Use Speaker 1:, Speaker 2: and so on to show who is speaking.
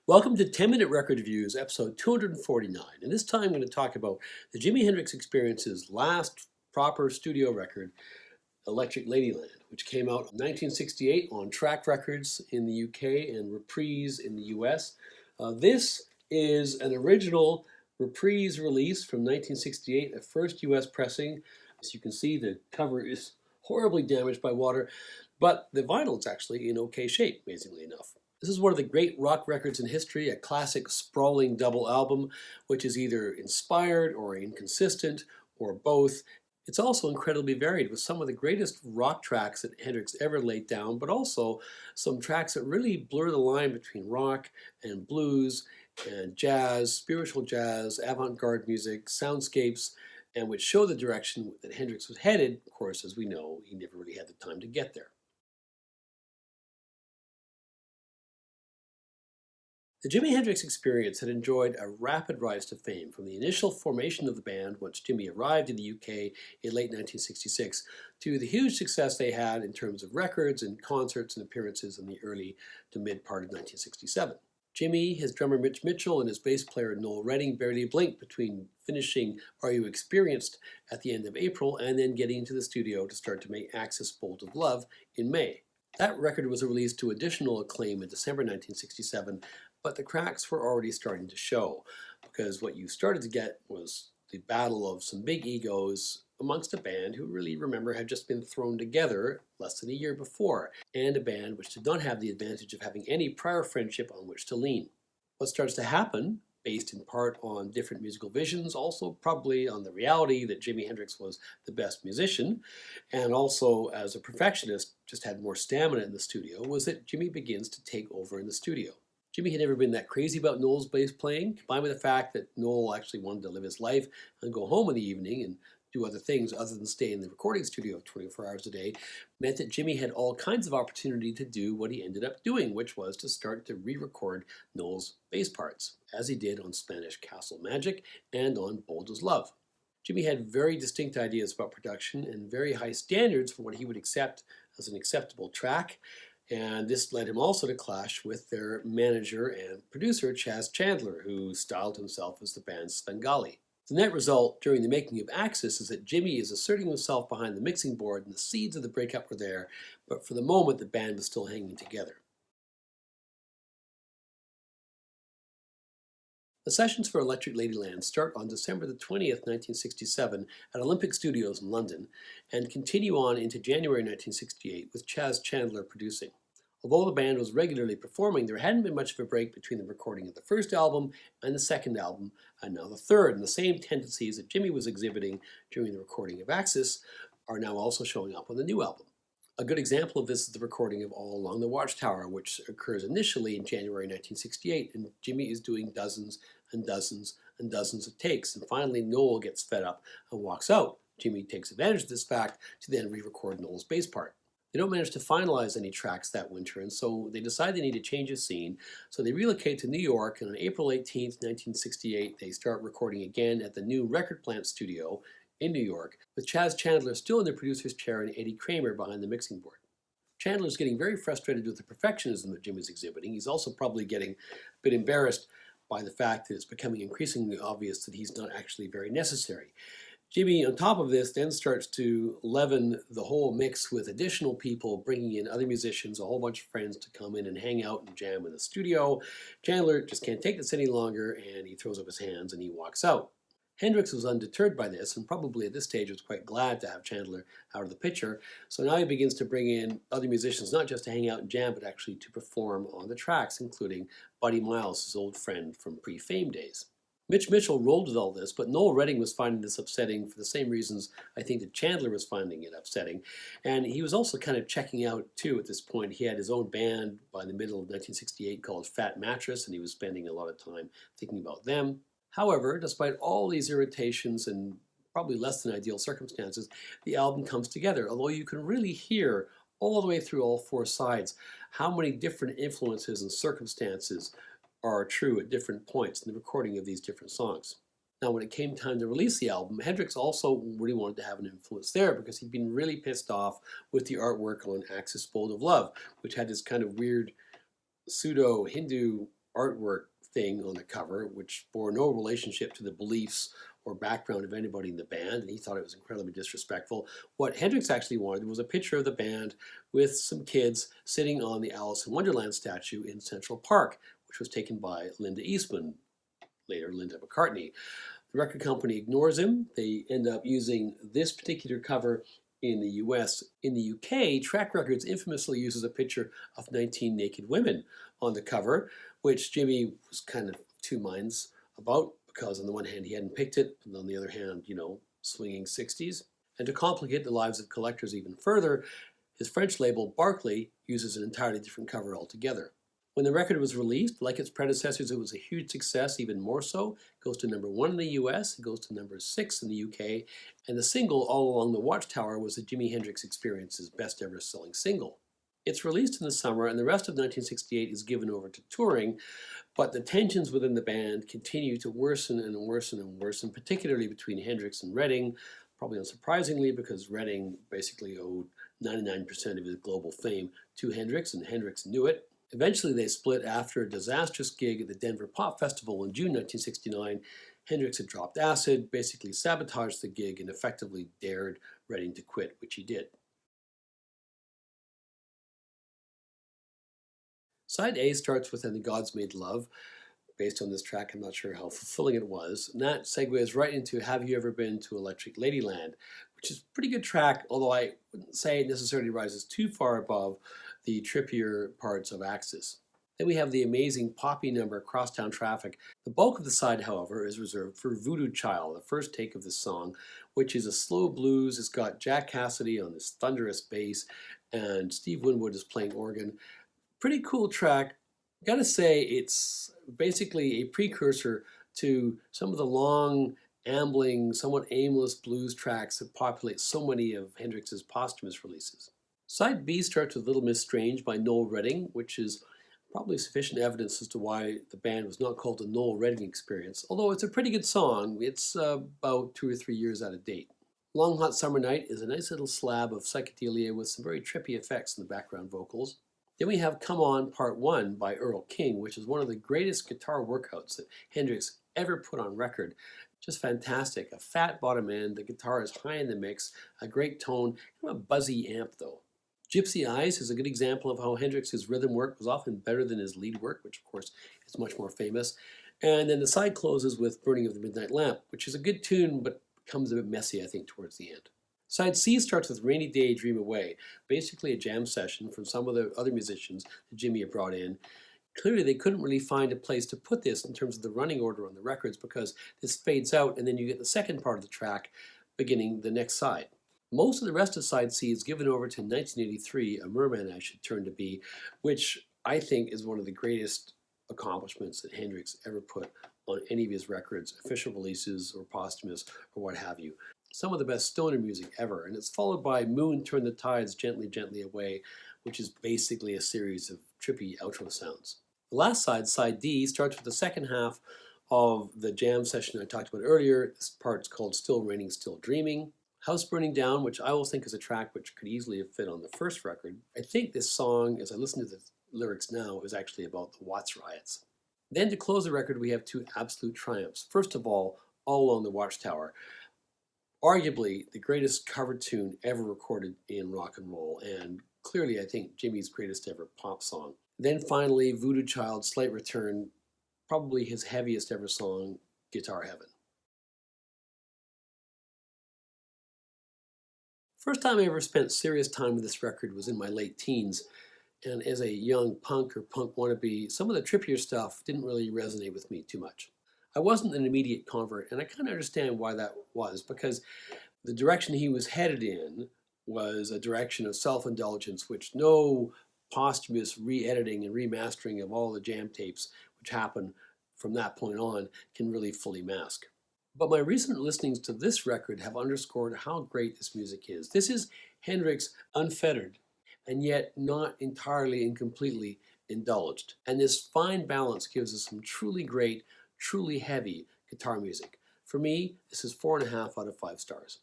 Speaker 1: Welcome to 10-Minute Record Reviews, episode 249. And this time I'm going to talk about the Jimi Hendrix Experience's last proper studio record, Electric Ladyland, which came out in 1968 on Track Records in the UK and Reprise in the US. This is an original Reprise release from 1968, a first US pressing. As you can see, the cover is horribly damaged by water, but the vinyl is actually in okay shape, amazingly enough. This is one of the great rock records in history, a classic sprawling double album, which is either inspired or inconsistent or both. It's also incredibly varied with some of the greatest rock tracks that Hendrix ever laid down, but also some tracks that really blur the line between rock and blues and jazz, spiritual jazz, avant-garde music, soundscapes, and which show the direction that Hendrix was headed. Of course, as we know, he never really had the time to get there. The Jimi Hendrix Experience had enjoyed a rapid rise to fame from the initial formation of the band once Jimi arrived in the UK in late 1966 to the huge success they had in terms of records and concerts and appearances in the early to mid part of 1967. Jimi, his drummer Mitch Mitchell, and his bass player Noel Redding barely blinked between finishing Are You Experienced at the end of April and then getting into the studio to start to make Axis Bolt of Love in May. That record was released to additional acclaim in December 1967, but the cracks were already starting to show because what you started to get was the battle of some big egos amongst a band who really, remember, had just been thrown together less than a year before, and a band which did not have the advantage of having any prior friendship on which to lean. What starts to happen, based in part on different musical visions, also probably on the reality that Jimi Hendrix was the best musician, and also as a perfectionist just had more stamina in the studio, was that Jimi begins to take over in the studio. Jimi had never been that crazy about Noel's bass playing, combined with the fact that Noel actually wanted to live his life and go home in the evening and do other things other than stay in the recording studio 24 hours a day, meant that Jimi had all kinds of opportunity to do what he ended up doing, which was to start to re-record Noel's bass parts, as he did on Spanish Castle Magic and on Bold as Love. Jimi had very distinct ideas about production and very high standards for what he would accept as an acceptable track, and this led him also to clash with their manager and producer, Chas Chandler, who styled himself as the band's Svengali. The net result during the making of Axis is that Jimi is asserting himself behind the mixing board, and the seeds of the breakup were there, but for the moment the band was still hanging together. The sessions for Electric Ladyland start on December the 20th, 1967 at Olympic Studios in London and continue on into January 1968 with Chas Chandler producing. Although the band was regularly performing, there hadn't been much of a break between the recording of the first album and the second album, and now the third, and the same tendencies that Jimi was exhibiting during the recording of Axis are now also showing up on the new album. A good example of this is the recording of All Along the Watchtower, which occurs initially in January 1968, and Jimi is doing dozens and dozens and dozens of takes, and finally Noel gets fed up and walks out. Jimi takes advantage of this fact to then re-record Noel's bass part. They don't manage to finalize any tracks that winter, and so they decide they need to change the scene. So they relocate to New York, and on April 18th, 1968, they start recording again at the new Record Plant studio in New York, with Chas Chandler still in the producer's chair and Eddie Kramer behind the mixing board. Chandler's getting very frustrated with the perfectionism that Jimi's exhibiting. He's also probably getting a bit embarrassed by the fact that it's becoming increasingly obvious that he's not actually very necessary. Jimi, on top of this, then starts to leaven the whole mix with additional people, bringing in other musicians, a whole bunch of friends to come in and hang out and jam in the studio. Chandler just can't take this any longer, and he throws up his hands and he walks out. Hendrix was undeterred by this, and probably at this stage was quite glad to have Chandler out of the picture. So now he begins to bring in other musicians, not just to hang out and jam, but actually to perform on the tracks, including Buddy Miles, his old friend from pre-Fame days. Mitch Mitchell rolled with all this, but Noel Redding was finding this upsetting for the same reasons I think that Chandler was finding it upsetting. And he was also kind of checking out, too, at this point. He had his own band by the middle of 1968 called Fat Mattress, and he was spending a lot of time thinking about them. However, despite all these irritations and probably less than ideal circumstances, the album comes together, although you can really hear all the way through all four sides how many different influences and circumstances are true at different points in the recording of these different songs. Now, when it came time to release the album, Hendrix also really wanted to have an influence there because he'd been really pissed off with the artwork on Axis Bold of Love, which had this kind of weird pseudo-Hindu artwork thing on the cover, which bore no relationship to the beliefs or background of anybody in the band, and he thought it was incredibly disrespectful. What Hendrix actually wanted was a picture of the band with some kids sitting on the Alice in Wonderland statue in Central Park, which was taken by Linda Eastman, later Linda McCartney. The record company ignores him. They end up using this particular cover in the US. In the UK, Track Records infamously uses a picture of 19 naked women on the cover, which Jimmy was kind of two minds about, because on the one hand he hadn't picked it, and on the other hand, swinging 60s. And to complicate the lives of collectors even further, his French label Barclay uses an entirely different cover altogether. When the record was released, like its predecessors, it was a huge success, even more so. It goes to #1 in the US, it goes to #6 in the UK, and the single All Along the Watchtower was the Jimi Hendrix Experience's best ever selling single. It's released in the summer, and the rest of 1968 is given over to touring, but the tensions within the band continue to worsen and worsen and worsen, particularly between Hendrix and Redding, probably unsurprisingly because Redding basically owed 99% of his global fame to Hendrix, and Hendrix knew it. Eventually they split after a disastrous gig at the Denver Pop Festival in June 1969. Hendrix had dropped acid, basically sabotaged the gig, and effectively dared Redding to quit, which he did. Side A starts with "And the Gods Made Love." Based on this track, I'm not sure how fulfilling it was. And that segues right into "Have You Ever Been to Electric Ladyland?", which is a pretty good track, although I wouldn't say it necessarily rises too far above the trippier parts of Axis. Then we have the amazing poppy number "Crosstown Traffic." The bulk of the side, however, is reserved for "Voodoo Child," the first take of this song, which is a slow blues. It's got Jack Cassidy on this thunderous bass, and Steve Winwood is playing organ. Pretty cool track. Gotta say, it's basically a precursor to some of the long, ambling, somewhat aimless blues tracks that populate so many of Hendrix's posthumous releases. Side B starts with "Little Miss Strange" by Noel Redding, which is probably sufficient evidence as to why the band was not called the Noel Redding Experience, although it's a pretty good song. It's about 2 or 3 years out of date. "Long Hot Summer Night" is a nice little slab of psychedelia with some very trippy effects in the background vocals. Then we have "Come On, Part 1" by Earl King, which is one of the greatest guitar workouts that Hendrix ever put on record. Just fantastic. A fat bottom end, the guitar is high in the mix, a great tone, kind of a buzzy amp though. "Gypsy Eyes" is a good example of how Hendrix's rhythm work was often better than his lead work, which of course is much more famous. And then the side closes with "Burning of the Midnight Lamp," which is a good tune, but becomes a bit messy, I think, towards the end. Side C starts with "Rainy Day, Dream Away," basically a jam session from some of the other musicians that Jimmy had brought in. Clearly, they couldn't really find a place to put this in terms of the running order on the records, because this fades out and then you get the second part of the track beginning the next side. Most of the rest of side C is given over to 1983, "A Merman I Should Turn to Be," which I think is one of the greatest accomplishments that Hendrix ever put on any of his records, official releases or posthumous or what have you. Some of the best stoner music ever, and it's followed by "Moon Turn the Tides Gently, Gently Away," which is basically a series of trippy outro sounds. The last side, side D, starts with the second half of the jam session I talked about earlier. This part's called "Still Raining, Still Dreaming." "House Burning Down," which I will think is a track which could easily have fit on the first record. I think this song, as I listen to the lyrics now, is actually about the Watts riots. Then to close the record, we have two absolute triumphs. First of all Along the Watchtower. Arguably the greatest cover tune ever recorded in rock and roll, and clearly I think Jimmy's greatest ever pop song. Then finally "Voodoo Child," slight return, probably his heaviest ever song, "Guitar Heaven." First time I ever spent serious time with this record was in my late teens, and as a young punk or punk wannabe, some of the trippier stuff didn't really resonate with me too much. I wasn't an immediate convert, and I kind of understand why that was, because the direction he was headed in was a direction of self-indulgence, which no posthumous re-editing and remastering of all the jam tapes which happened from that point on can really fully mask. But my recent listenings to this record have underscored how great this music is. This is Hendrix unfettered, and yet not entirely and completely indulged. And this fine balance gives us some truly great, truly heavy guitar music. For me, this is 4.5 out of 5 stars.